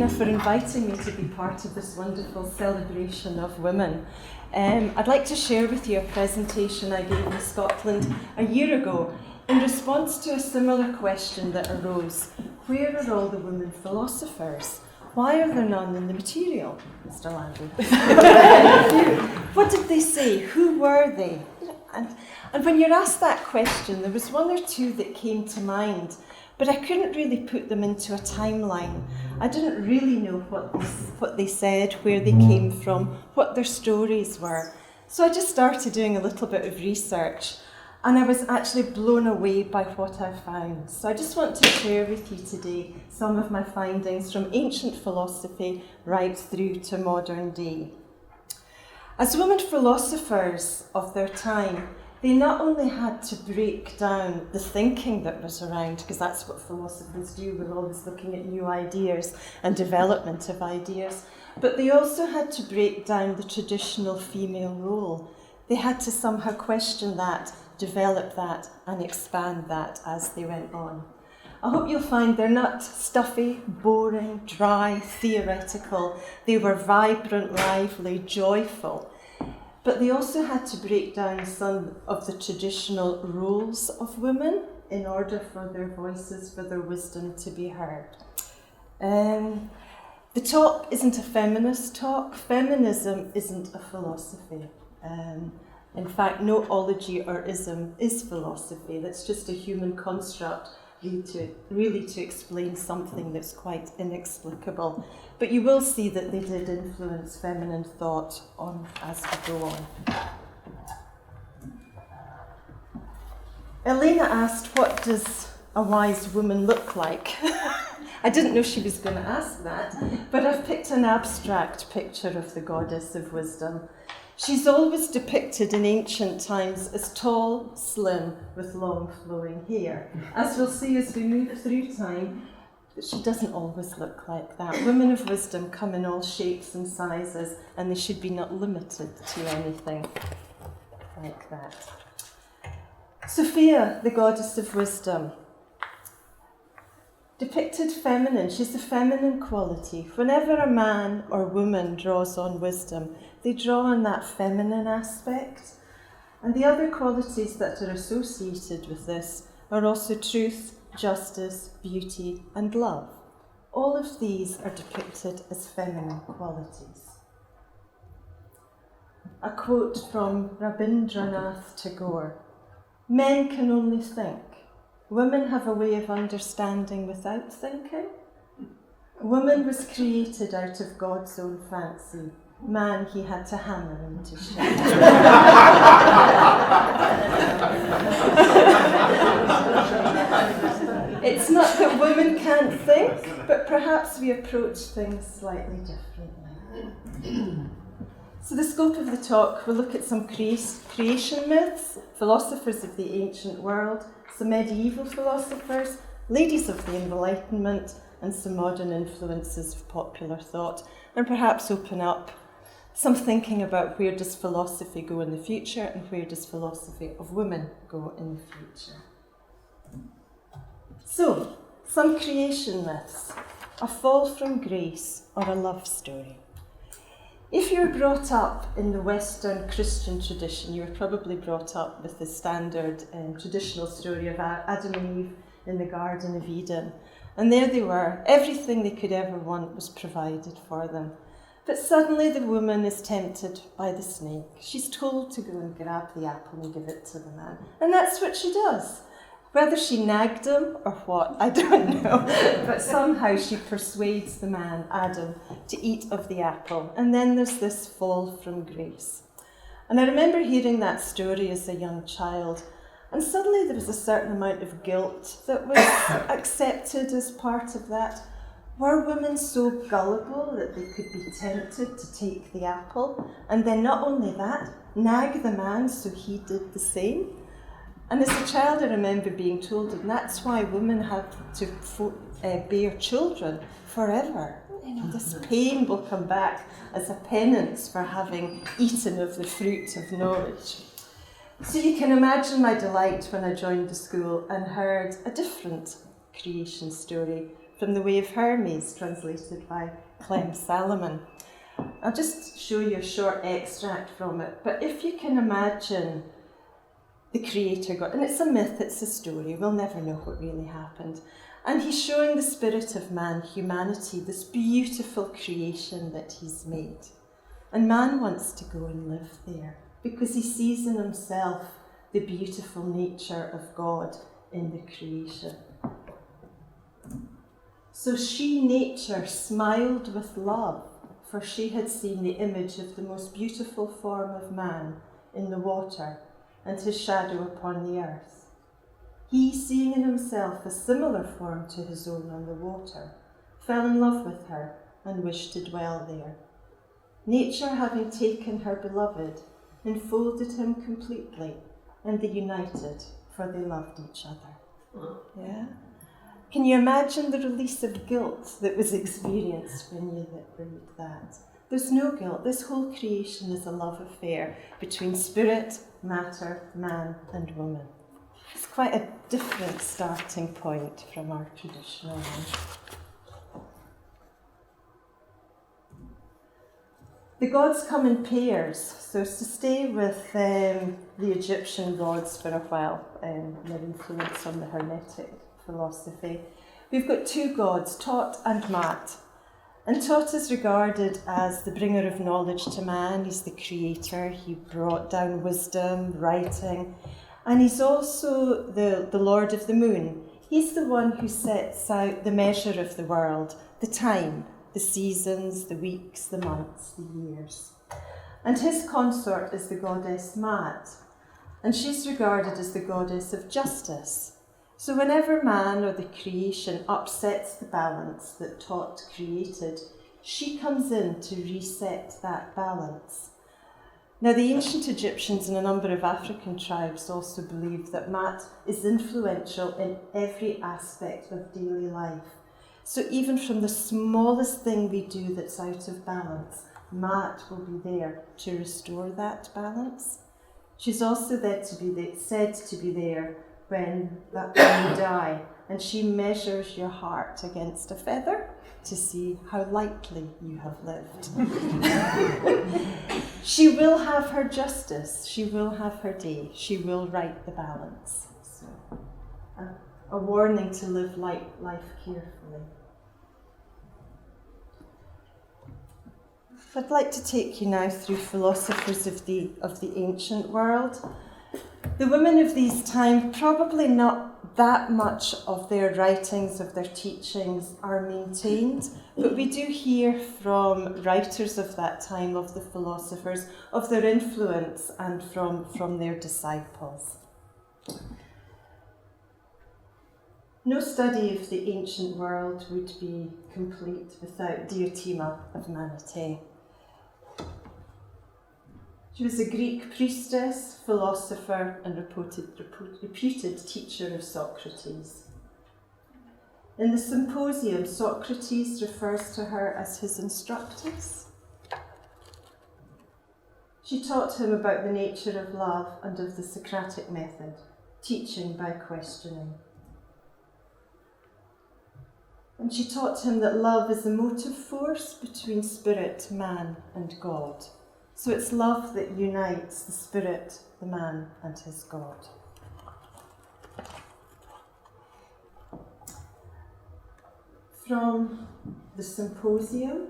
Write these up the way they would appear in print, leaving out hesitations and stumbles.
Elena, for inviting me to be part of this wonderful celebration of women. I'd like to share with you a presentation I gave in Scotland a year ago in response to a similar question that arose. Where are all the women philosophers? Why are there none in the material, Mr. Landry? What did they say? Who were they? And when you're asked that question, there was one or two that came to mind, but I couldn't really put them into a timeline. I didn't really know what they said, where they came from, what their stories were. So I just started doing a little bit of research, and I was actually blown away by what I found. So I just want to share with you today some of my findings from ancient philosophy right through to modern day. As women philosophers of their time, they not only had to break down the thinking that was around, because that's what philosophers do, we're always looking at new ideas and development of ideas, but they also had to break down the traditional female role. They had to somehow question that, develop that, and expand that as they went on. I hope you'll find they're not stuffy, boring, dry, theoretical. They were vibrant, lively, joyful. But they also had to break down some of the traditional roles of women in order for their voices, for their wisdom to be heard. The talk isn't a feminist talk. Feminism isn't a philosophy. In fact, no ology or ism is philosophy. That's just a human construct really to explain something that's quite inexplicable. But you will see that they did influence feminine thought on as we go on. Elena asked, what does a wise woman look like? I didn't know she was going to ask that, but I've picked an abstract picture of the goddess of wisdom. She's always depicted in ancient times as tall, slim, with long flowing hair. As we'll see as we move through time, she doesn't always look like that. Women of wisdom come in all shapes and sizes, and they should be not limited to anything like that. Sophia, the goddess of wisdom, depicted feminine. She's the feminine quality. Whenever a man or woman draws on wisdom, they draw on that feminine aspect. And the other qualities that are associated with this are also truth, justice, beauty, and love. All of these are depicted as feminine qualities. A quote from Rabindranath Tagore: "Men can only think. Women have a way of understanding without thinking. Woman was created out of God's own fancy. Man he had to hammer into shape." It's not that women can't think, but perhaps we approach things slightly differently. So the scope of the talk, we'll look at some creation myths, philosophers of the ancient world, some medieval philosophers, ladies of the Enlightenment, and some modern influences of popular thought, and perhaps open up some thinking about where does philosophy go in the future and where does philosophy of women go in the future. So, some creation myths, a fall from grace or a love story. If you're brought up in the Western Christian tradition, you're probably brought up with the standard traditional story of Adam and Eve in the Garden of Eden. And there they were. Everything they could ever want was provided for them. But suddenly the woman is tempted by the snake. She's told to go and grab the apple and give it to the man. And that's what she does. Whether she nagged him or what, I don't know. But somehow she persuades the man, Adam, to eat of the apple. And then there's this fall from grace. And I remember hearing that story as a young child. And suddenly there was a certain amount of guilt that was accepted as part of that. Were women so gullible that they could be tempted to take the apple? And then not only that, nag the man so he did the same? And as a child, I remember being told that that's why women have to bear children forever. You know, this pain will come back as a penance for having eaten of the fruit of knowledge. So you can imagine my delight when I joined the school and heard a different creation story from The Way of Hermes, translated by Clem Salomon. I'll just show you a short extract from it, but if you can imagine the Creator God, and it's a myth, it's a story, we'll never know what really happened, and he's showing the spirit of man, humanity, this beautiful creation that he's made. And man wants to go and live there because he sees in himself the beautiful nature of God in the creation. So she, nature, smiled with love, for she had seen the image of the most beautiful form of man in the water and his shadow upon the earth. He, seeing in himself a similar form to his own on the water, fell in love with her and wished to dwell there. Nature, having taken her beloved, enfolded him completely, and they united, for they loved each other. Yeah? Can you imagine the release of guilt that was experienced when you read that? There's no guilt. This whole creation is a love affair between spirit, matter, man and woman. It's quite a different starting point from our traditional one. The gods come in pairs, so to stay with the Egyptian gods for a while, their influence on the Hermetic philosophy. We've got two gods, Tot and Mat. And Tot is regarded as the bringer of knowledge to man. He's the creator. He brought down wisdom, writing. And he's also the Lord of the Moon. He's the one who sets out the measure of the world, the time, the seasons, the weeks, the months, the years. And his consort is the goddess Mat. And she's regarded as the goddess of justice. So whenever man or the creation upsets the balance that Tot created, she comes in to reset that balance. Now, the ancient Egyptians and a number of African tribes also believed that Mat is influential in every aspect of daily life. So even from the smallest thing we do that's out of balance, Mat will be there to restore that balance. She's also said to be there when you die, and she measures your heart against a feather to see how lightly you have lived. She will have her justice, she will have her day, she will right the balance. So, a warning to live life carefully. I'd like to take you now through philosophers of the ancient world. The women of these times, probably not that much of their writings, of their teachings are maintained, but we do hear from writers of that time, of the philosophers, of their influence and from their disciples. No study of the ancient world would be complete without Diotima of Manete. She was a Greek priestess, philosopher, and reputed teacher of Socrates. In the Symposium, Socrates refers to her as his instructress. She taught him about the nature of love and of the Socratic method, teaching by questioning. And she taught him that love is the motive force between spirit, man, and God. So it's love that unites the spirit, the man, and his God. From the Symposium,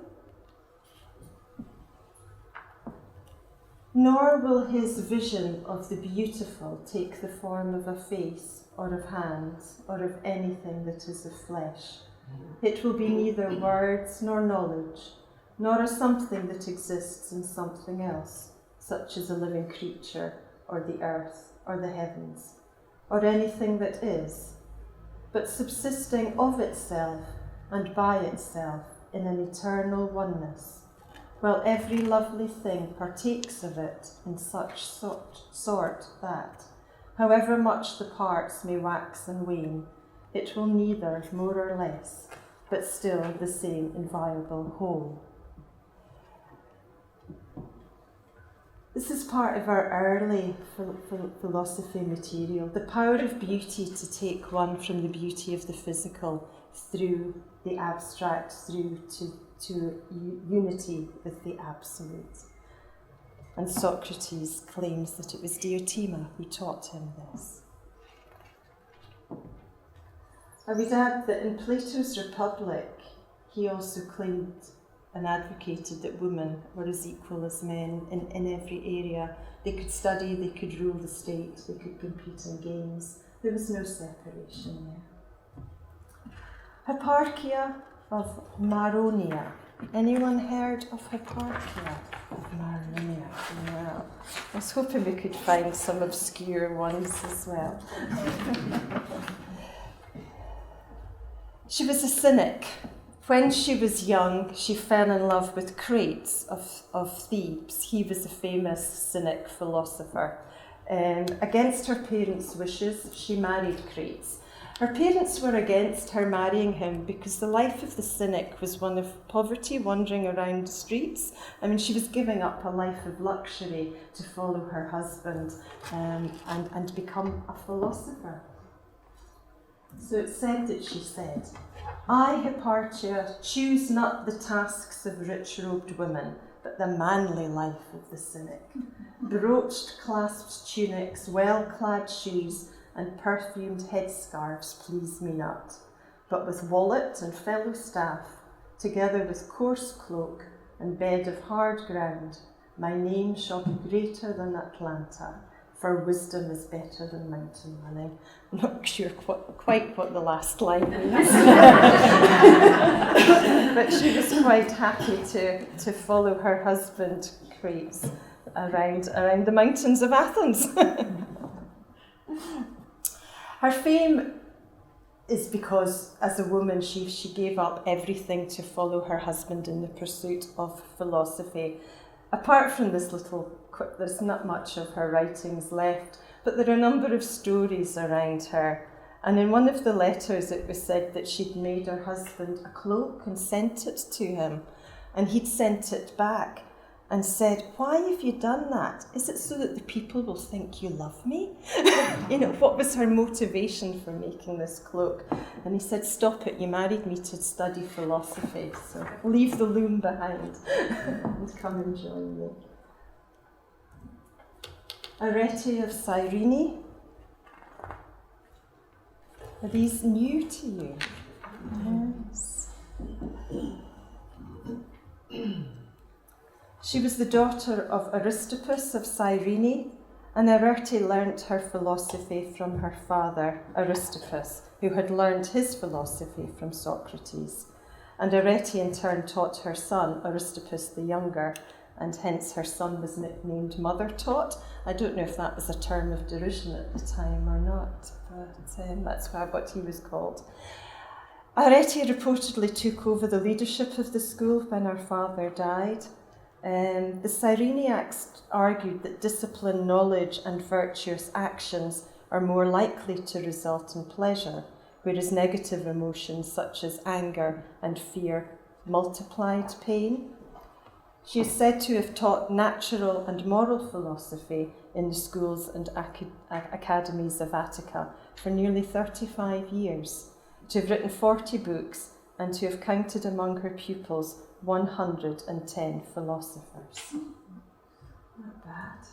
nor will his vision of the beautiful take the form of a face, or of hands, or of anything that is of flesh. It will be neither words nor knowledge, nor a something that exists in something else, such as a living creature, or the earth, or the heavens, or anything that is, but subsisting of itself and by itself in an eternal oneness, while every lovely thing partakes of it in such sort that, however much the parts may wax and wane, it will neither more or less, but still the same inviolable whole. This is part of our early philosophy material, the power of beauty to take one from the beauty of the physical through the abstract, through to unity with the absolute. And Socrates claims that it was Diotima who taught him this. I would add that in Plato's Republic, he also claimed and advocated that women were as equal as men in every area. They could study, they could rule the state, they could compete in games. There was no separation there. Hipparchia of Maronia. Anyone heard of Hipparchia of Maronia? No. I was hoping we could find some obscure ones as well. She was a cynic. When she was young, she fell in love with Crates of Thebes. He was a famous cynic philosopher. Against her parents' wishes, she married Crates. Her parents were against her marrying him because the life of the cynic was one of poverty, wandering around the streets. I mean, she was giving up a life of luxury to follow her husband and become a philosopher. So it's said that she said, "I, Hipparchia, choose not the tasks of rich-robed women, but the manly life of the cynic. Brooched, clasped tunics, well-clad shoes, and perfumed headscarves please me not, but with wallet and fellow staff, together with coarse cloak and bed of hard ground, my name shall be greater than Atlanta, for wisdom is better than mountain running." I'm not sure quite what the last line means. But she was quite happy to follow her husband, Crates, around the mountains of Athens. Her fame is because, as a woman, she gave up everything to follow her husband in the pursuit of philosophy. Apart from this little quip, there's not much of her writings left, but there are a number of stories around her. And in one of the letters, it was said that she'd made her husband a cloak and sent it to him. And he'd sent it back and said, "Why have you done that? Is it so that the people will think you love me?" What was her motivation for making this cloak? And he said, "Stop it, you married me to study philosophy, so leave the loom behind and come and join me." Arete of Cyrene. Are these new to you? Yes. She was the daughter of Aristippus of Cyrene, and Arete learnt her philosophy from her father, Aristippus, who had learned his philosophy from Socrates. And Arete in turn taught her son, Aristippus the younger, and hence her son was nicknamed Mother Taught. I don't know if that was a term of derision at the time or not, but that's what he was called. Arete reportedly took over the leadership of the school when her father died. The Cyrenaics argued that discipline, knowledge, and virtuous actions are more likely to result in pleasure, whereas negative emotions such as anger and fear multiplied pain. She is said to have taught natural and moral philosophy in the schools and academies of Attica for nearly 35 years, to have written 40 books, and to have counted among her pupils 110 philosophers. Not bad.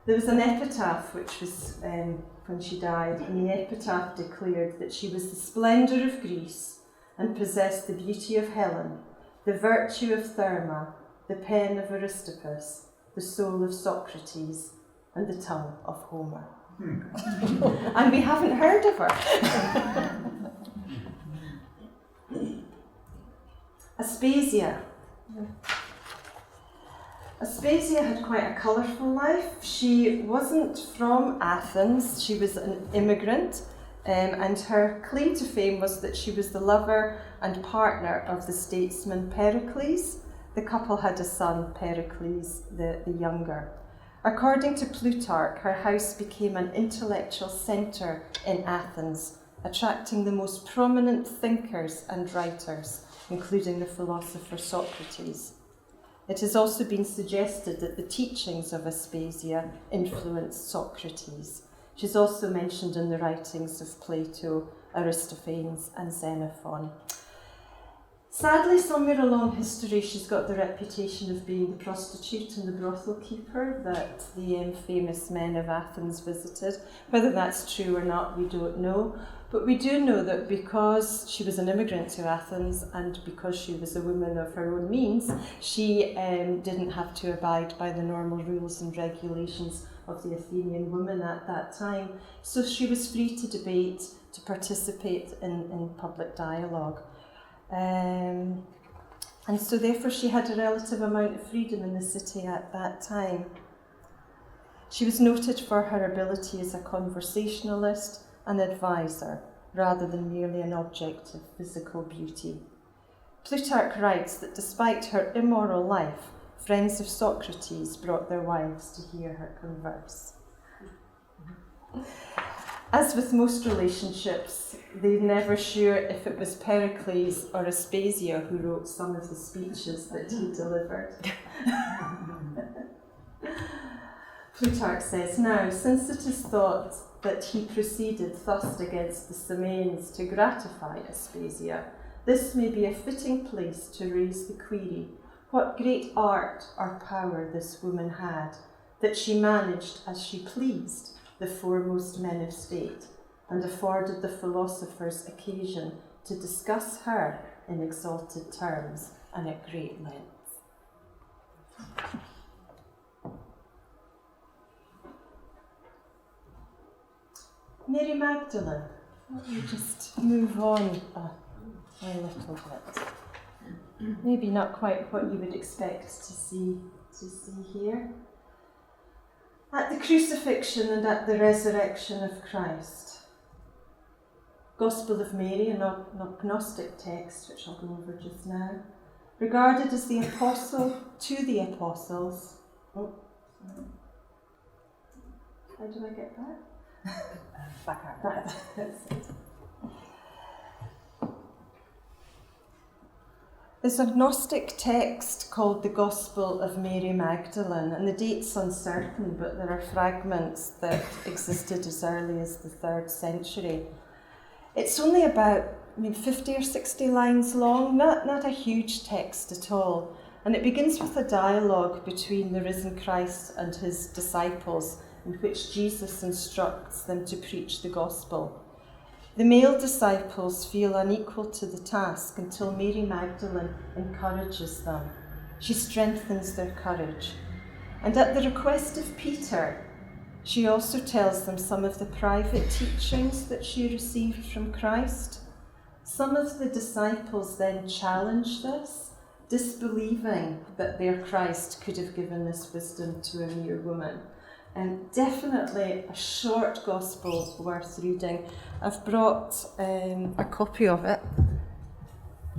There was an epitaph which was when she died, and the epitaph declared that she was the splendour of Greece and possessed the beauty of Helen, the virtue of Therma, the pen of Aristippus, the soul of Socrates, and the tongue of Homer. And we haven't heard of her. Aspasia. Aspasia had quite a colourful life. She wasn't from Athens, she was an immigrant, and her claim to fame was that she was the lover and partner of the statesman Pericles. The couple had a son, Pericles the younger. According to Plutarch, her house became an intellectual centre in Athens, attracting the most prominent thinkers and writers, including the philosopher Socrates. It has also been suggested that the teachings of Aspasia influenced Socrates. She's also mentioned in the writings of Plato, Aristophanes and Xenophon. Sadly, somewhere along history, she's got the reputation of being the prostitute and the brothel keeper that the famous men of Athens visited. Whether that's true or not, we don't know. But we do know that because she was an immigrant to Athens and because she was a woman of her own means, she didn't have to abide by the normal rules and regulations of the Athenian woman at that time. So she was free to debate, to participate in public dialogue. And so therefore she had a relative amount of freedom in the city at that time. She was noted for her ability as a conversationalist and advisor, rather than merely an object of physical beauty. Plutarch writes that despite her immoral life, friends of Socrates brought their wives to hear her converse. As with most relationships, they're never sure if it was Pericles or Aspasia who wrote some of the speeches that he delivered. Plutarch says, "Now, since it is thought that he proceeded thus against the Samaeans to gratify Aspasia, this may be a fitting place to raise the query, what great art or power this woman had, that she managed as she pleased the foremost men of state, and afforded the philosophers occasion to discuss her in exalted terms and at great length." Mary Magdalene. Let me just move on a little bit. Maybe not quite what you would expect to see here. At the crucifixion and at the resurrection of Christ, Gospel of Mary, an agnostic text, which I'll go over just now, regarded as the apostle to the apostles. Oh, sorry. How do I get that? Back out. That's it. There's a Gnostic text called the Gospel of Mary Magdalene, and the date's uncertain, but there are fragments that existed as early as the 3rd century. It's only about 50 or 60 lines long, not a huge text at all, and it begins with a dialogue between the risen Christ and his disciples, in which Jesus instructs them to preach the gospel. The male disciples feel unequal to the task until Mary Magdalene encourages them. She strengthens their courage. And at the request of Peter, she also tells them some of the private teachings that she received from Christ. Some of the disciples then challenge this, disbelieving that their Christ could have given this wisdom to a mere woman. And definitely a short gospel worth reading. I've brought a copy of it.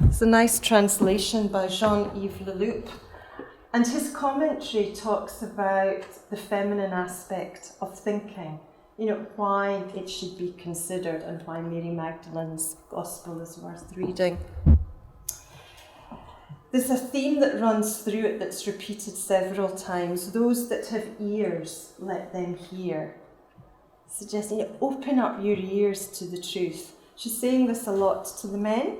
It's a nice translation by Jean-Yves Leloup. And his commentary talks about the feminine aspect of thinking, why it should be considered and why Mary Magdalene's gospel is worth reading. There's a theme that runs through it that's repeated several times. Those that have ears, let them hear. Suggesting open up your ears to the truth. She's saying this a lot to the men.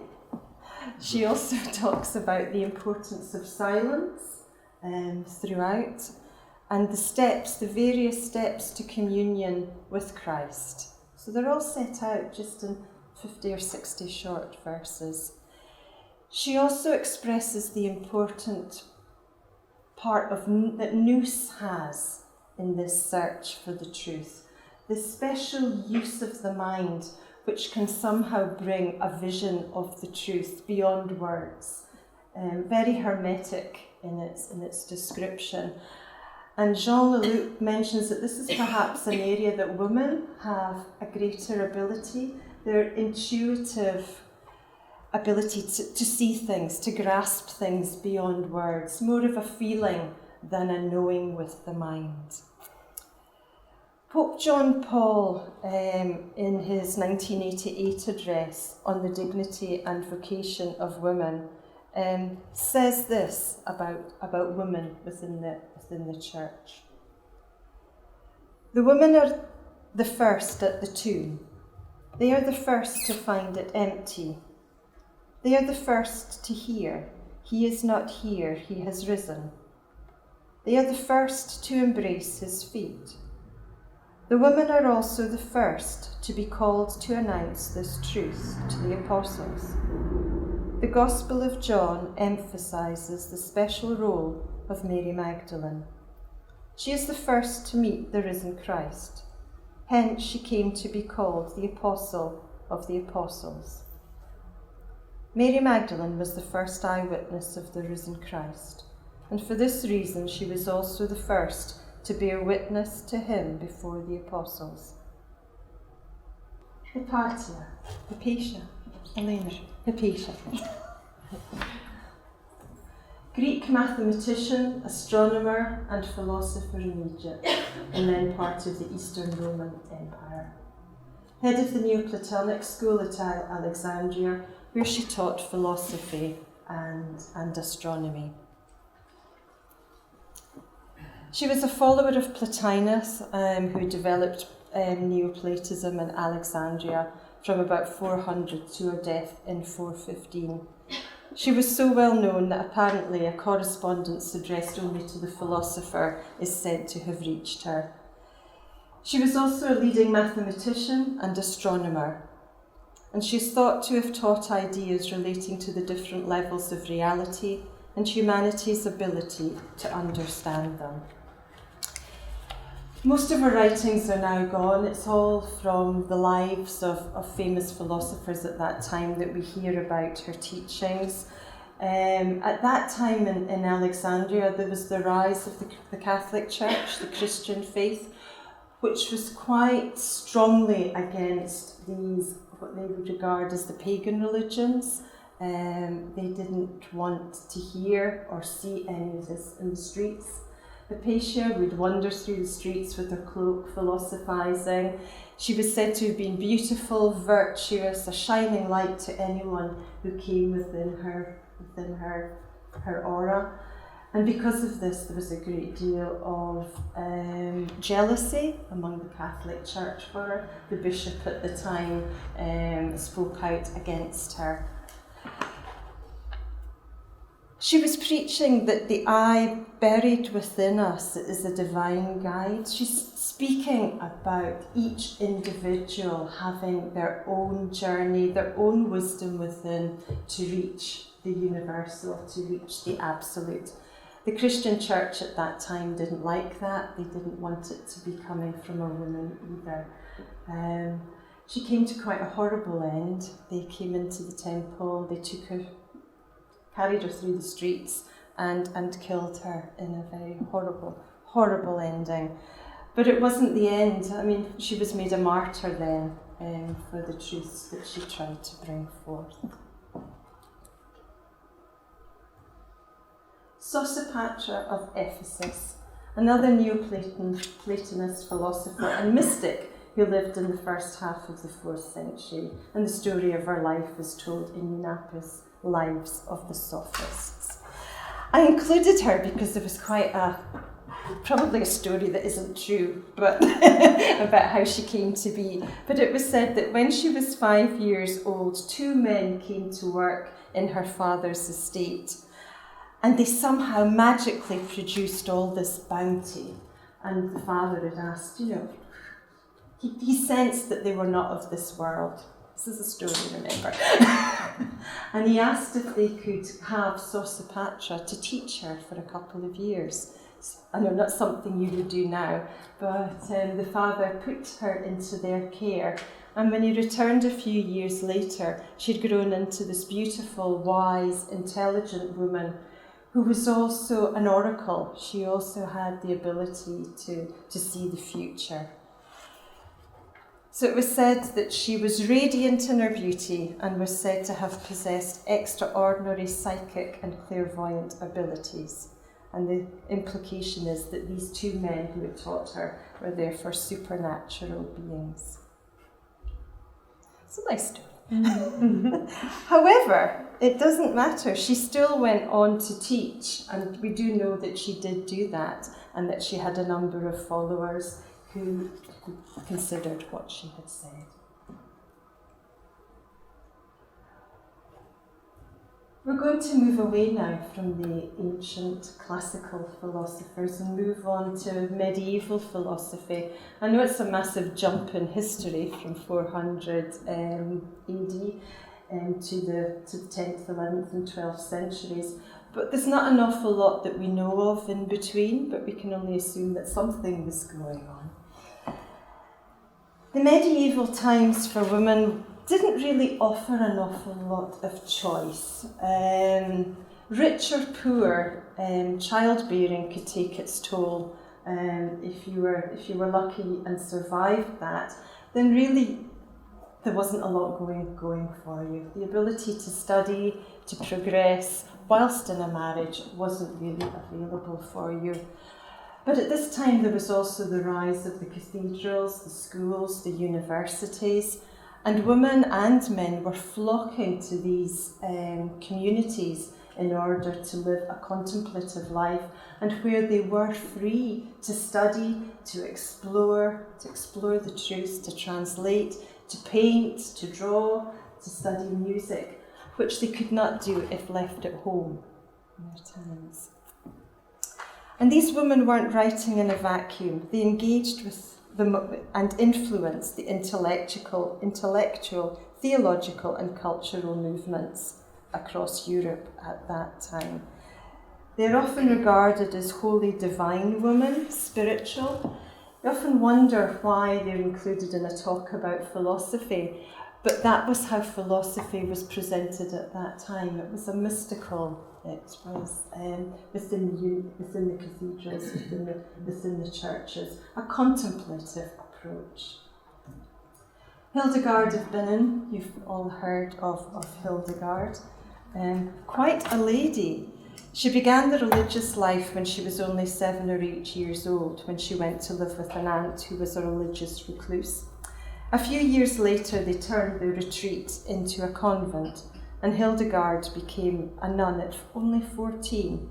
She also talks about the importance of silence throughout, and the various steps to communion with Christ. So they're all set out just in 50 or 60 short verses. She also expresses the important part that nous has in this search for the truth, the special use of the mind which can somehow bring a vision of the truth beyond words, very hermetic in its description. And Jean Leloup mentions that this is perhaps an area that women have a greater ability, their intuitive ability to see things, to grasp things beyond words, more of a feeling than a knowing with the mind. Pope John Paul, in his 1988 address on the dignity and vocation of women, says this about women within the church. The women are the first at the tomb. They are the first to find it empty. They are the first to hear, "He is not here, he has risen." They are the first to embrace his feet. The women are also the first to be called to announce this truth to the apostles. The Gospel of John emphasises the special role of Mary Magdalene. She is the first to meet the risen Christ. Hence she came to be called the Apostle of the Apostles. Mary Magdalene was the first eyewitness of the risen Christ, and for this reason she was also the first to bear witness to him before the apostles. Hypatia, Elena, Hypatia. Greek mathematician, astronomer and philosopher in Egypt, and then part of the Eastern Roman Empire. Head of the Neoplatonic school at Alexandria, where she taught philosophy and astronomy. She was a follower of Plotinus, who developed Neoplatism in Alexandria from about 400 to her death in 415. She was so well known that apparently a correspondence addressed only to the philosopher is said to have reached her. She was also a leading mathematician and astronomer, and she is thought to have taught ideas relating to the different levels of reality and humanity's ability to understand them. Most of her writings are now gone. It's all from the lives of famous philosophers at that time that we hear about her teachings. At that time in Alexandria, there was the rise of the Catholic Church, the Christian faith, which was quite strongly against these, what they would regard as the pagan religions. They didn't want to hear or see any of this in the streets. Hypatia would wander through the streets with her cloak, philosophising. She was said to have been beautiful, virtuous, a shining light to anyone who came within her aura. And because of this, there was a great deal of jealousy among the Catholic Church for her. The bishop at the time spoke out against her. She was preaching that the I buried within us is a divine guide. She's speaking about each individual having their own journey, their own wisdom within to reach the universal, to reach the absolute. The Christian church at that time didn't like that. They didn't want it to be coming from a woman either. She came to quite a horrible end. They came into the temple, they took her, carried her through the streets and killed her in a very horrible ending. But it wasn't the end. I mean, she was made a martyr then for the truths that she tried to bring forth. Sosipatra of Ephesus, another Neoplatonist philosopher and mystic who lived in the first half of the 4th century, and the story of her life is told in Eunapis' Lives of the Sophists. I included her because there was probably a story that isn't true, but about how she came to be. But it was said that when she was 5 years old, 2 men came to work in her father's estate, and they somehow magically produced all this bounty. And the father had asked, he sensed that they were not of this world. This is a story, remember. And he asked if they could have Sosipatra to teach her for a couple of years. I know not something you would do now, but the father put her into their care. And when he returned a few years later, she'd grown into this beautiful, wise, intelligent woman who was also an oracle. She also had the ability to see the future. So it was said that she was radiant in her beauty and was said to have possessed extraordinary psychic and clairvoyant abilities. And the implication is that these 2 men who had taught her were therefore supernatural beings. It's a nice story. However, it doesn't matter. She still went on to teach, and we do know that she did do that, and that she had a number of followers who considered what she had said. We're going to move away now from the ancient classical philosophers and move on to medieval philosophy. I know it's a massive jump in history from 400 AD to the 10th, 11th and 12th centuries, but there's not an awful lot that we know of in between, but we can only assume that something was going on. The medieval times for women didn't really offer an awful lot of choice. Rich or poor, childbearing could take its toll. If you were lucky and survived that, then really there wasn't a lot going for you. The ability to study, to progress, whilst in a marriage, wasn't really available for you. But at this time there was also the rise of the cathedrals, the schools, the universities, and women and men were flocking to these communities in order to live a contemplative life, and where they were free to study, to explore the truth, to translate, to paint, to draw, to study music, which they could not do if left at home in their times. And these women weren't writing in a vacuum. They engaged with and influenced the intellectual, theological and cultural movements across Europe at that time. They're often regarded as wholly divine women, spiritual. You often wonder why they're included in a talk about philosophy, but that was how philosophy was presented at that time. It was a mystical. It was within the cathedrals, within the churches, a contemplative approach. Hildegard of Bingen, you've all heard of Hildegard, quite a lady. She began the religious life when she was only 7 or 8 years old, when she went to live with an aunt who was a religious recluse. A few years later, they turned the retreat into a convent, and Hildegard became a nun at only 14.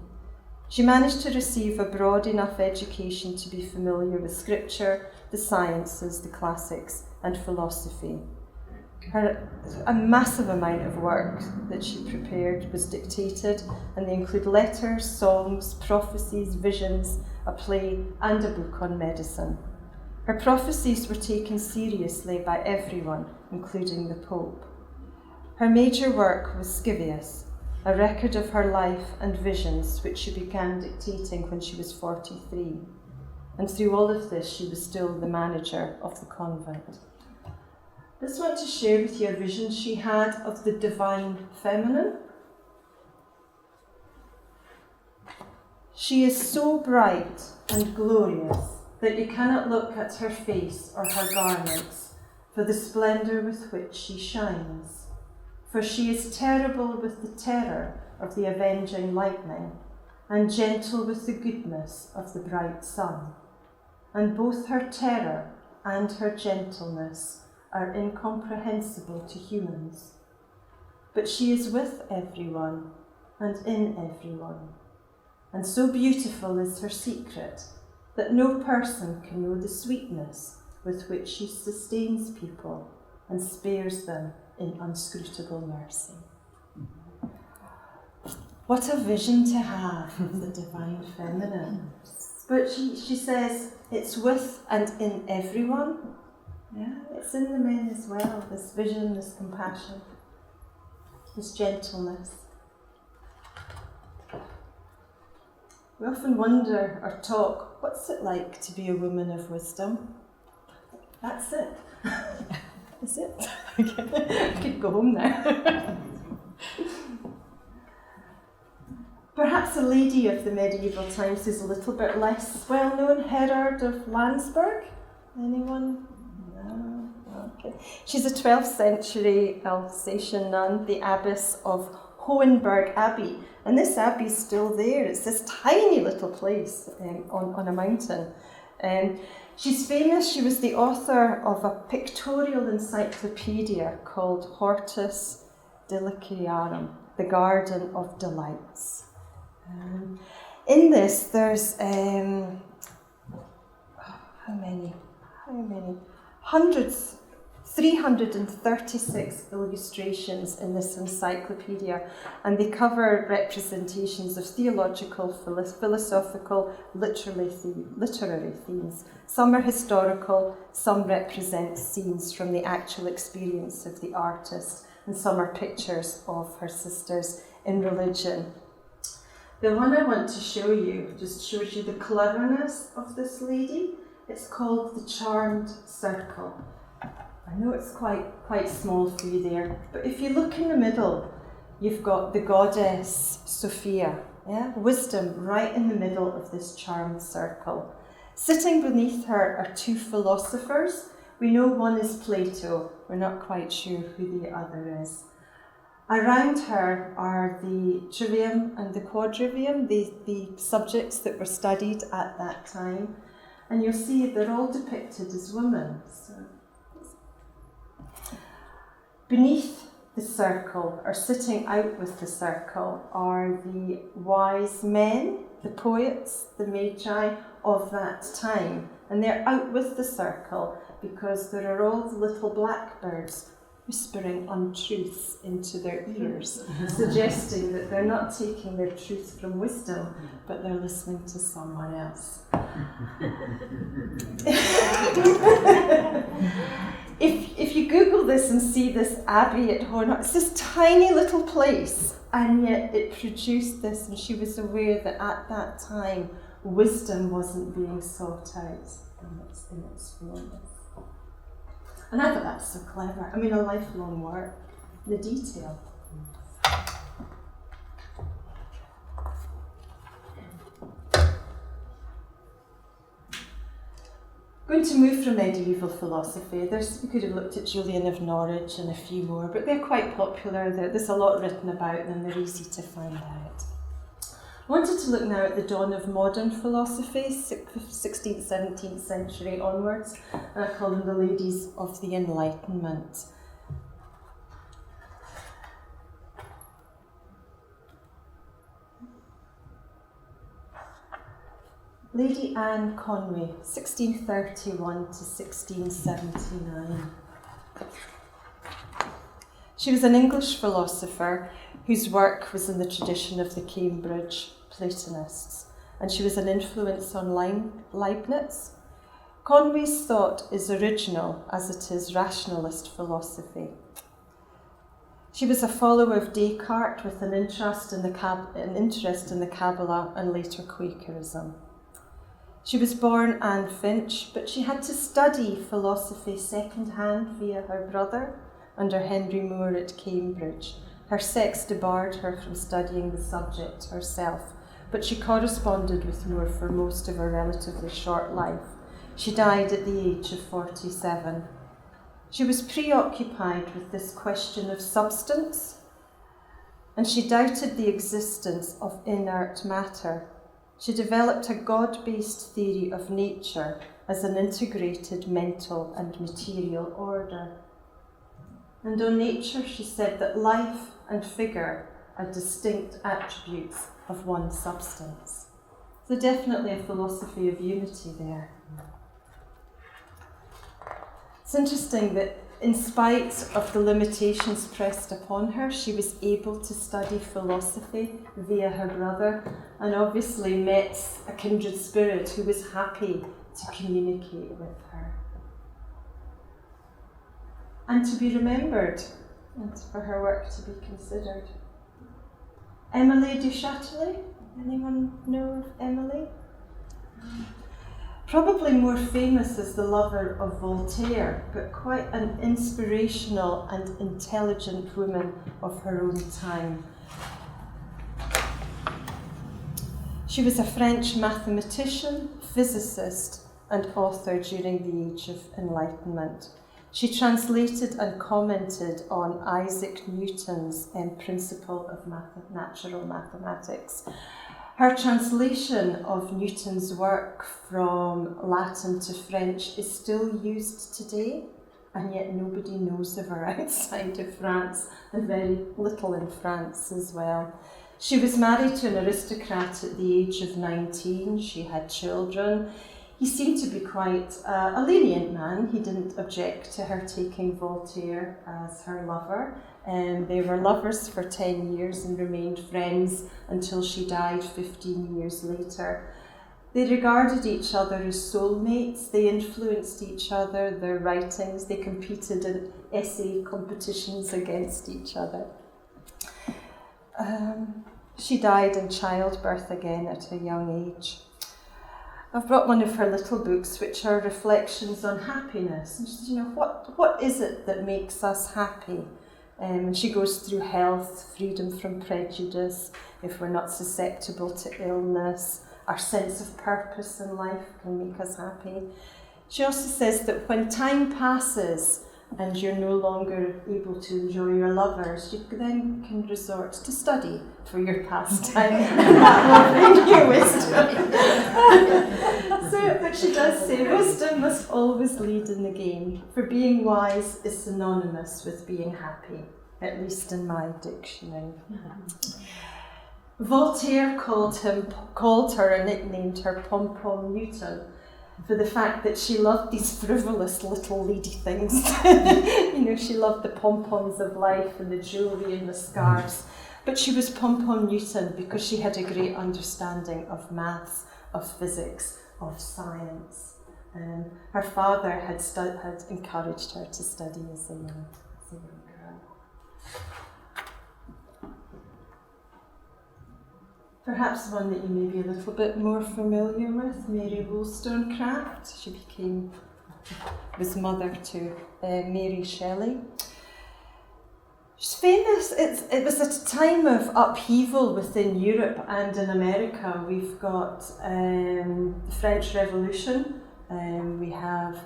She managed to receive a broad enough education to be familiar with scripture, the sciences, the classics, and philosophy. A massive amount of work that she prepared was dictated, and they include letters, songs, prophecies, visions, a play, and a book on medicine. Her prophecies were taken seriously by everyone, including the Pope. Her major work was Scivias, a record of her life and visions, which she began dictating when she was 43. And through all of this, she was still the manager of the convent. I just want to share with you a vision she had of the divine feminine. She is so bright and glorious that you cannot look at her face or her garments for the splendour with which she shines. For she is terrible with the terror of the avenging lightning, and gentle with the goodness of the bright sun. And both her terror and her gentleness are incomprehensible to humans. But she is with everyone and in everyone. And so beautiful is her secret that no person can know the sweetness with which she sustains people and spares them in unscrutable mercy. What a vision to have of the divine feminine. But she says it's with and in everyone. Yeah, it's in the men as well, this vision, this compassion, this gentleness. We often wonder or talk, what's it like to be a woman of wisdom? That's it. Is it? I could go home now. Perhaps a lady of the medieval times who's a little bit less well known, Herard of Landsberg. Anyone? No? Okay. She's a 12th century Alsatian nun, the abbess of Hohenberg Abbey. And this abbey's still there. It's this tiny little place on a mountain. She's famous. She was the author of a pictorial encyclopedia called Hortus Deliciarum, the Garden of Delights. In this, there's how many? Hundreds, 336 illustrations in this encyclopedia, and they cover representations of theological, philosophical, literary themes. Some are historical, some represent scenes from the actual experience of the artist, and some are pictures of her sisters in religion. The one I want to show you just shows you the cleverness of this lady. It's called the Charmed Circle. I know it's quite small for you there, but if you look in the middle, you've got the goddess Sophia, wisdom right in the middle of this charmed circle. Sitting beneath her are two philosophers. We know one is Plato, we're not quite sure who the other is. Around her are the trivium and the quadrivium, the subjects that were studied at that time, and you'll see they're all depicted as women. So, beneath the circle, or sitting out with the circle, are the wise men, the poets, the magi of that time. And they're out with the circle because there are all the little blackbirds whispering untruths into their ears, suggesting that they're not taking their truth from wisdom, but they're listening to someone else. If you Google this and see this abbey at Hornhaut, it's this tiny little place, and yet it produced this, and she was aware that at that time wisdom wasn't being sought out in its fullness. And I thought that's so clever. I mean, a lifelong work, the detail. Going to move from medieval philosophy. We could have looked at Julian of Norwich and a few more, but they're quite popular. There's a lot written about them. They're easy to find out. I wanted to look now at the dawn of modern philosophy, 16th, 17th century onwards, and I call them the ladies of the Enlightenment. Lady Anne Conway, 1631 to 1679. She was an English philosopher whose work was in the tradition of the Cambridge Platonists, and she was an influence on Leibniz. Conway's thought is original as it is rationalist philosophy. She was a follower of Descartes with an interest in the Kabbalah and later Quakerism. She was born Anne Finch, but she had to study philosophy second-hand via her brother under Henry Moore at Cambridge. Her sex debarred her from studying the subject herself, but she corresponded with Moore for most of her relatively short life. She died at the age of 47. She was preoccupied with this question of substance, and she doubted the existence of inert matter. She developed a God-based theory of nature as an integrated mental and material order. And on nature, she said that life and figure are distinct attributes of one substance. So definitely a philosophy of unity there. It's interesting that in spite of the limitations pressed upon her, she was able to study philosophy via her brother, and obviously met a kindred spirit who was happy to communicate with her. And to be remembered, and for her work to be considered. Emily du Châtelet, anyone know of Emily? Probably more famous as the lover of Voltaire, but quite an inspirational and intelligent woman of her own time. She was a French mathematician, physicist, and author during the Age of Enlightenment. She translated and commented on Isaac Newton's Principle of Natural Mathematics. Her translation of Newton's work from Latin to French is still used today, and yet nobody knows of her outside of France, and very little in France as well. She was married to an aristocrat at the age of 19. She had children. He seemed to be quite a lenient man. He didn't object to her taking Voltaire as her lover. They were lovers for 10 years and remained friends until she died 15 years later. They regarded each other as soulmates. They influenced each other, their writings. They competed in essay competitions against each other. She died in childbirth again at a young age. I've brought one of her little books, which are reflections on happiness. And she says, what is it that makes us happy? And she goes through health, freedom from prejudice, if we're not susceptible to illness, our sense of purpose in life can make us happy. She also says that when time passes and you're no longer able to enjoy your lovers, you then can resort to study for your pastime, and that will bring you wisdom. But she does say, wisdom must always lead in the game, for being wise is synonymous with being happy, at least in my dictionary. Voltaire called her and nicknamed her Pom-Pom Newton, for the fact that she loved these frivolous little lady things. She loved the pom-poms of life and the jewellery and the scarves. But she was Pom-Pom Newton because she had a great understanding of maths, of physics, of science. Her father had encouraged her to study as a young girl. Perhaps one that you may be a little bit more familiar with, Mary Wollstonecraft. She was mother to Mary Shelley. She's famous. It was at a time of upheaval within Europe and in America. We've got the French Revolution. We have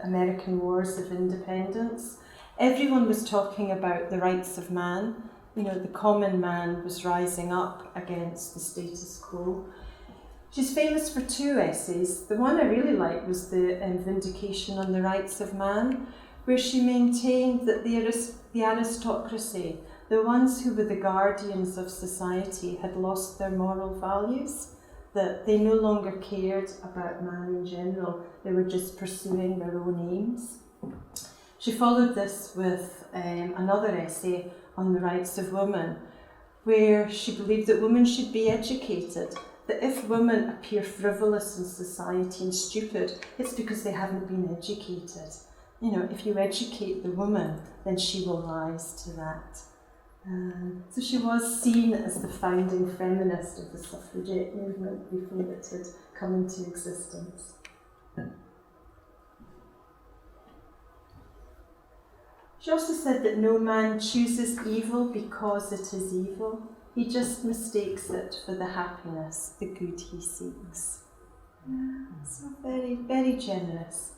American Wars of Independence. Everyone was talking about the rights of man. The common man was rising up against the status quo. She's famous for two essays. The one I really liked was the Vindication on the Rights of Man, where she maintained that the aristocracy, the ones who were the guardians of society, had lost their moral values, that they no longer cared about man in general, they were just pursuing their own aims. She followed this with another essay on the rights of women, where she believed that women should be educated, that if women appear frivolous in society and stupid, it's because they haven't been educated. If you educate the woman, then she will rise to that. So she was seen as the founding feminist of the suffragette movement before it had come into existence. She also said that no man chooses evil because it is evil. He just mistakes it for the happiness, the good he seeks. So very, very generous.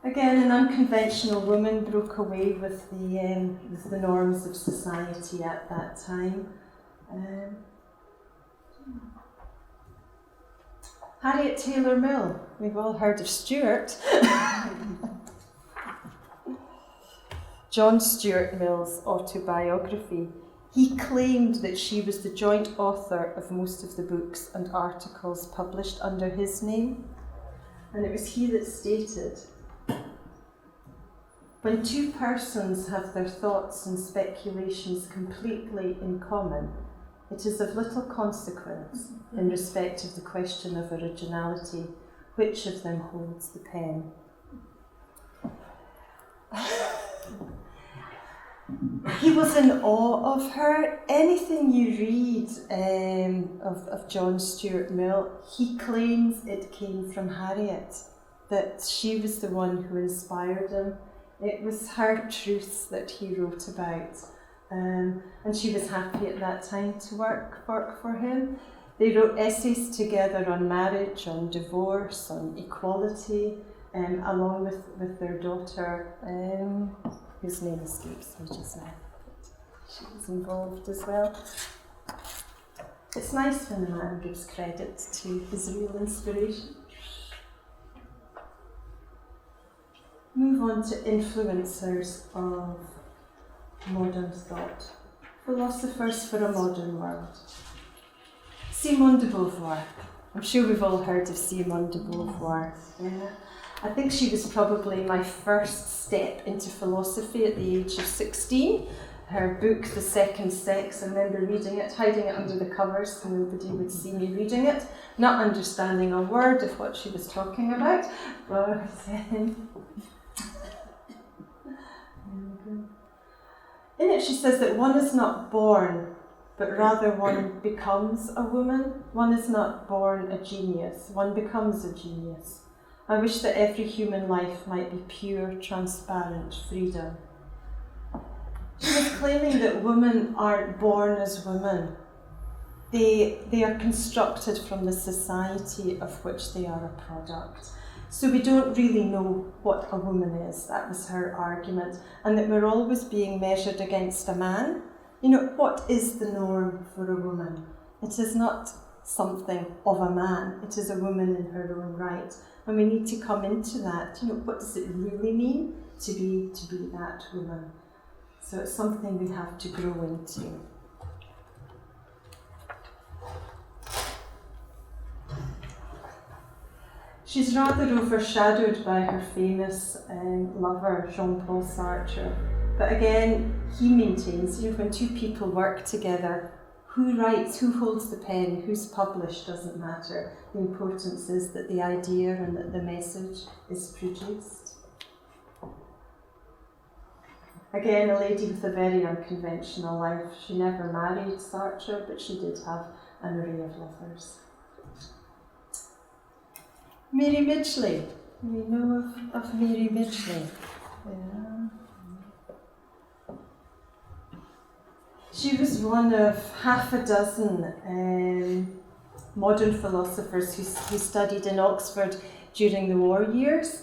Again, an unconventional woman broke away with the norms of society at that time. Harriet Taylor Mill, we've all heard of Stuart. John Stuart Mill's autobiography. He claimed that she was the joint author of most of the books and articles published under his name. And it was he that stated, "When two persons have their thoughts and speculations completely in common, it is of little consequence in respect of the question of originality, which of them holds the pen." He was in awe of her. Anything you read of John Stuart Mill, he claims it came from Harriet, that she was the one who inspired him. It was her truths that he wrote about, and she was happy at that time to work for him. They wrote essays together on marriage, on divorce, on equality, along with their daughter, whose name escapes me just now. She was involved as well. It's nice when a man gives credit to his real inspiration. move on to influencers of modern thought. Philosophers for a modern world. Simone de Beauvoir. I'm sure we've all heard of Simone de Beauvoir. Yeah. I think she was probably my first step into philosophy at the age of 16. Her book, The Second Sex, I remember reading it, hiding it under the covers so nobody would see me reading it, not understanding a word of what she was talking about. But in it she says that one is not born, but rather one becomes a woman. One is not born a genius, one becomes a genius. I wish that every human life might be pure, transparent freedom. She was claiming that women aren't born as women. They are constructed from the society of which they are a product. So we don't really know what a woman is. That was her argument. And that we're always being measured against a man. You know, what is the norm for a woman? It is not something of a man. It is a woman in her own right. And we need to come into that. You know, what does it really mean to be that woman? So it's something we have to grow into. She's rather overshadowed by her famous lover, Jean-Paul Sartre. But again, he maintains, you know, when two people work together, who writes, who holds the pen, who's published doesn't matter. The importance is that the idea and that the message is produced. Again, a lady with a very unconventional life. She never married Sartre, but she did have an array of lovers. Mary Midgley. We know of Mary Midgley. Yeah. She was one of half a dozen modern philosophers who studied in Oxford during the war years.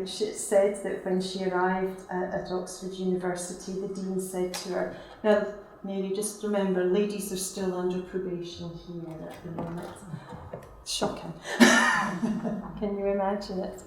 She said that when she arrived at Oxford University, the dean said to her, "Now, Mary, just remember, ladies are still under probation here at the moment." Shocking. Can you imagine it?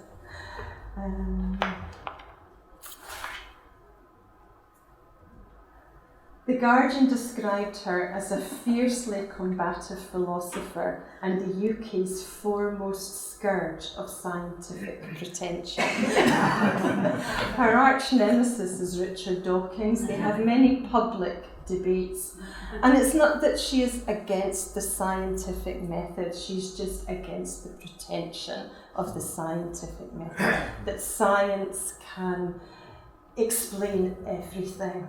The Guardian described her as a fiercely combative philosopher and the UK's foremost scourge of scientific pretension. Her arch nemesis is Richard Dawkins. They have many public debates, and it's not that she is against the scientific method, she's just against the pretension of the scientific method, that science can explain everything.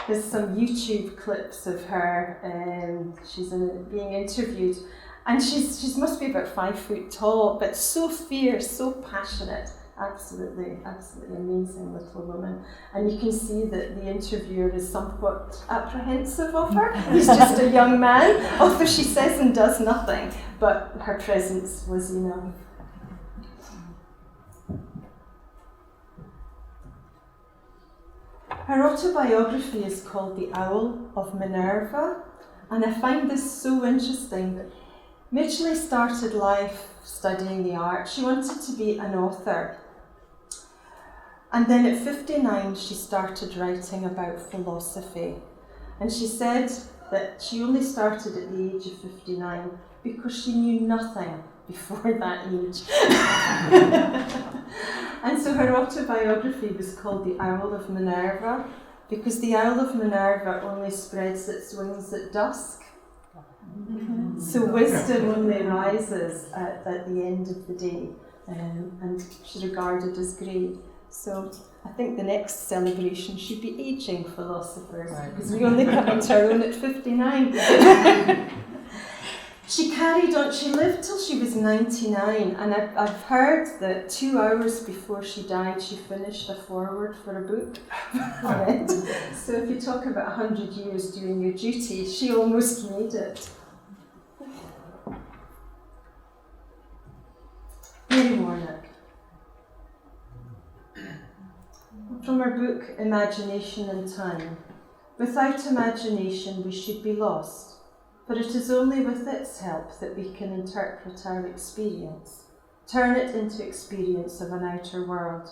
There's some YouTube clips of her. She's being interviewed, and she must be about 5 foot tall, but so fierce, so passionate. Absolutely amazing little woman. And you can see that the interviewer is somewhat apprehensive of her. He's just a young man, although she says and does nothing, but her presence was enough. Her autobiography is called The Owl of Minerva, and I find this so interesting. Midgley started life studying the arts. She wanted to be an author. And then at 59, she started writing about philosophy. And she said that she only started at the age of 59 because she knew nothing before that age. And so her autobiography was called The Owl of Minerva, because the Owl of Minerva only spreads its wings at dusk. So wisdom only rises at the end of the day, and she's regarded as great. So I think the next celebration should be ageing philosophers, because we only come into our own at 59. She carried on, she lived till she was 99, and I've heard that 2 hours before she died, she finished a foreword for a book. So if you talk about 100 years doing your duty, she almost made it. Mary Warnock. From her book, Imagination and Time. Without imagination, we should be lost, but it is only with its help that we can interpret our experience. turn it into experience of an outer world,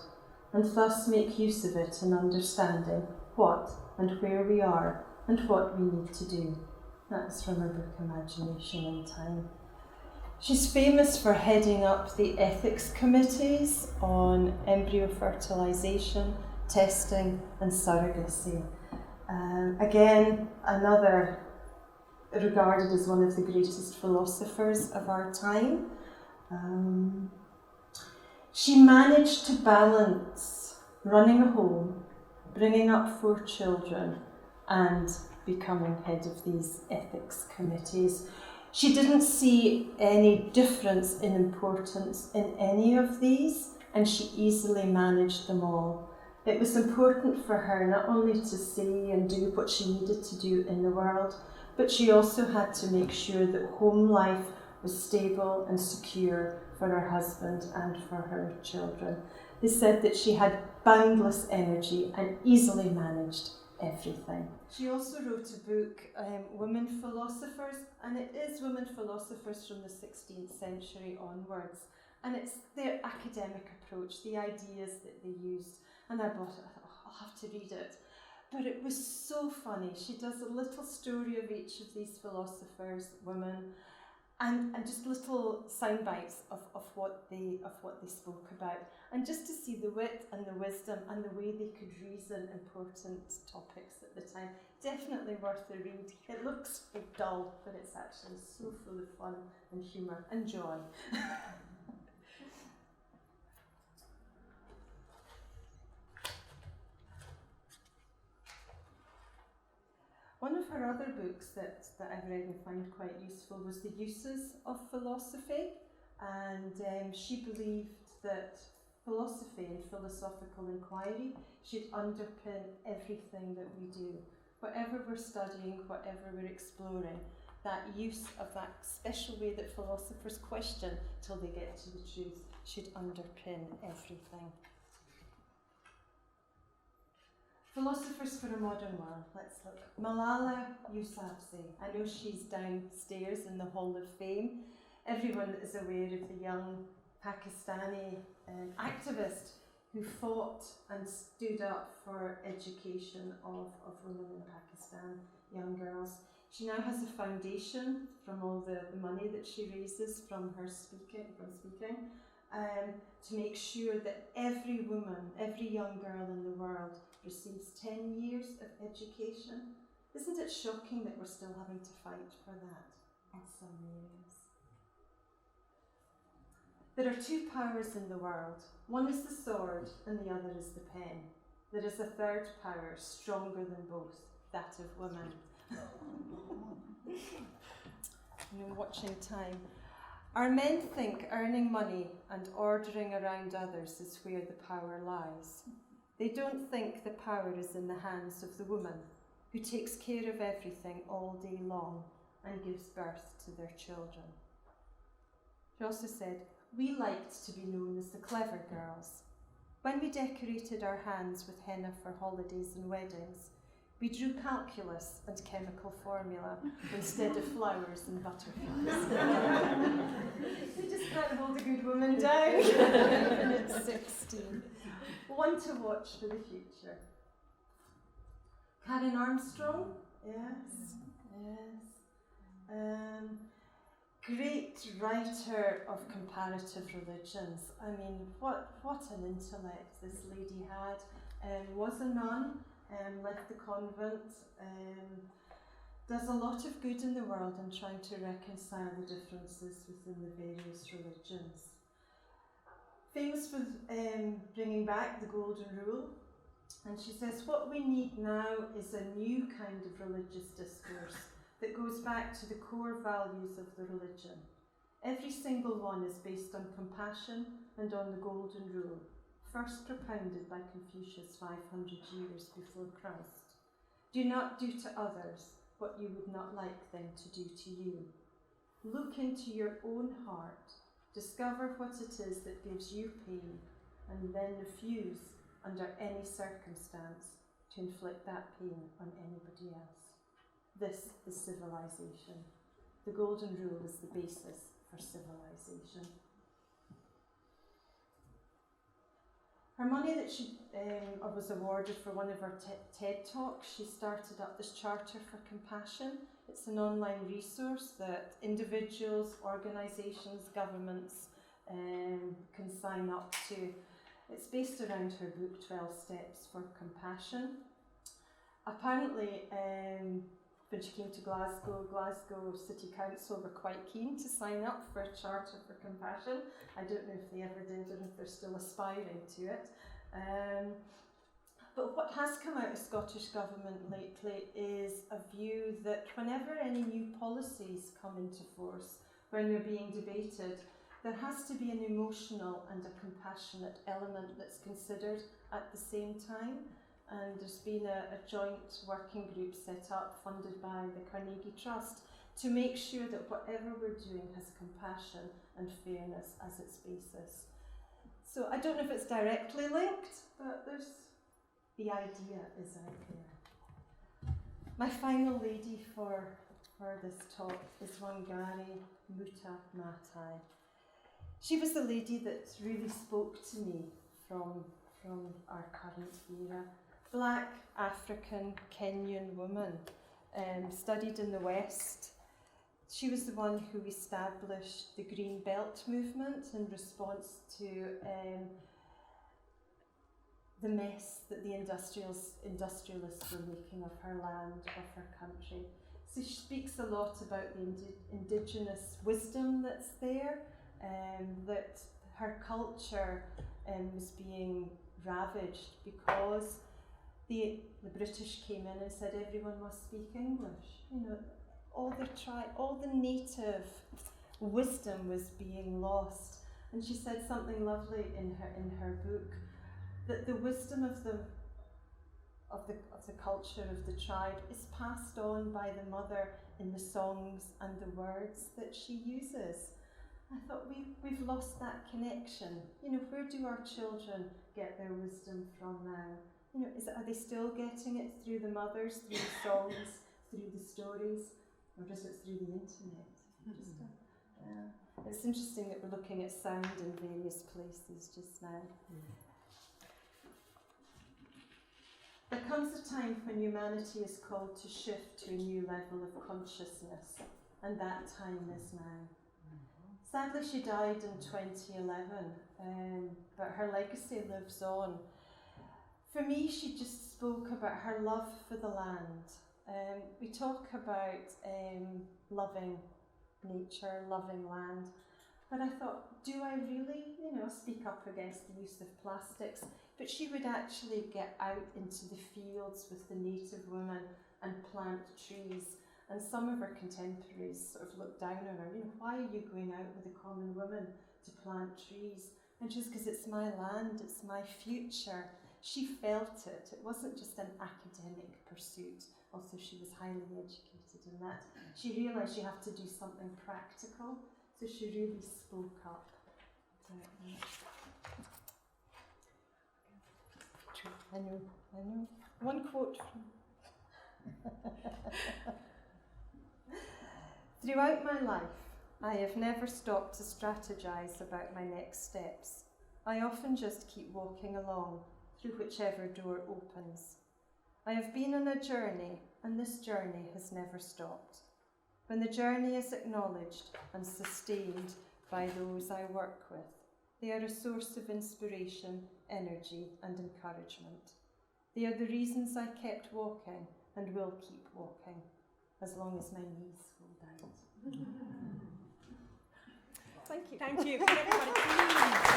and thus make use of it in understanding what and where we are and what we need to do. That's from her book Imagination in Time. She's famous for heading up the ethics committees on embryo fertilisation, testing and surrogacy. Again, another regarded as one of the greatest philosophers of our time. She managed to balance running a home, bringing up 4 children, and becoming head of these ethics committees. She didn't see any difference in importance in any of these, and she easily managed them all. It was important for her not only to see and do what she needed to do in the world, but she also had to make sure that home life was stable and secure for her husband and for her children. They said that she had boundless energy and easily managed everything. She also wrote a book, Women Philosophers, and it is women philosophers from the 16th century onwards. And it's their academic approach, the ideas that they used. And I thought, I'll have to read it. But it was so funny. She does a little story of each of these philosophers, women, and just little sound bites of what they spoke about, and just to see the wit and the wisdom and the way they could reason important topics at the time. Definitely worth a read. It looks dull, but it's actually so full of fun and humour and joy. One of her other books that I've read and find quite useful was The Uses of Philosophy, and she believed that philosophy and philosophical inquiry should underpin everything that we do. Whatever we're studying, whatever we're exploring, that use of that special way that philosophers question till they get to the truth should underpin everything. Philosophers for a modern world, let's look. Malala Yousafzai. I know she's downstairs in the Hall of Fame. Everyone is aware of the young Pakistani activist who fought and stood up for education of women in Pakistan, young girls. She now has a foundation from all the money that she raises from speaking, to make sure that every woman, every young girl in the world receives 10 years of education. Isn't it shocking that we're still having to fight for that in some areas? There are 2 powers in the world. One is the sword and the other is the pen. There is a third power, stronger than both, that of women. I'm watching time. Our men think earning money and ordering around others is where the power lies. They don't think the power is in the hands of the woman who takes care of everything all day long and gives birth to their children. She also said, we liked to be known as the clever girls. When we decorated our hands with henna for holidays and weddings, we drew calculus and chemical formula instead of flowers and butterflies. We just can't hold a good woman down. And it's 16. One to watch for the future. Karen Armstrong, yes. Great writer of comparative religions. I mean, what an intellect this lady had. Was a nun, left the convent, does a lot of good in the world in trying to reconcile the differences within the various religions. Famous for bringing back the Golden Rule, and she says what we need now is a new kind of religious discourse that goes back to the core values of the religion. Every single one is based on compassion and on the Golden Rule, first propounded by Confucius 500 years before Christ. Do not do to others what you would not like them to do to you. Look into your own heart, discover what it is that gives you pain, and then refuse, under any circumstance, to inflict that pain on anybody else. This is civilization. The Golden Rule is the basis for civilization. Her money that she was awarded for one of her TED Talks, she started up this Charter for Compassion. It's an online resource that individuals, organisations, governments can sign up to. It's based around her book, 12 Steps for Compassion. Apparently, when she came to Glasgow City Council were quite keen to sign up for a Charter for Compassion. I don't know if they ever did and if they're still aspiring to it. But what has come out of Scottish Government lately is a view that whenever any new policies come into force, when they're being debated, there has to be an emotional and a compassionate element that's considered at the same time. And there's been a joint working group set up, funded by the Carnegie Trust, to make sure that whatever we're doing has compassion and fairness as its basis. So I don't know if it's directly linked, but the idea is out there. My final lady for this talk is Wangari Maathai Maathai. She was the lady that really spoke to me from our current era. Black, African, Kenyan woman, studied in the West. She was the one who established the Green Belt movement in response to the mess that the industrialists were making of her land, of her country. So she speaks a lot about the indigenous wisdom that's there, that her culture was being ravaged because the British came in and said everyone must speak English. You know, all the native wisdom was being lost. And she said something lovely in her book, that the wisdom of the culture of the tribe is passed on by the mother in the songs and the words that she uses. I thought we've lost that connection. You know, where do our children get their wisdom from now? You know, are they still getting it through the mothers, through the songs, through the stories, or is it through the internet? It's interesting that we're looking at sound in various places just now. There comes a time when humanity is called to shift to a new level of consciousness, and that time is now. Sadly, she died in 2011, but her legacy lives on. For me, she just spoke about her love for the land. We talk about loving nature, loving land, but I thought, do I really, speak up against the use of plastics? But she would actually get out into the fields with the native women and plant trees. And some of her contemporaries sort of looked down on her, why are you going out with a common woman to plant trees? And just because it's my land, it's my future. She felt it. It wasn't just an academic pursuit, although she was highly educated in that. She realised you have to do something practical, so she really spoke up. I know. One quote from... Throughout my life, I have never stopped to strategise about my next steps. I often just keep walking along through whichever door opens. I have been on a journey, and this journey has never stopped. When the journey is acknowledged and sustained by those I work with, they are a source of inspiration, energy, and encouragement. They are the reasons I kept walking and will keep walking, as long as my knees hold out. Thank you. Thank you. Can everybody please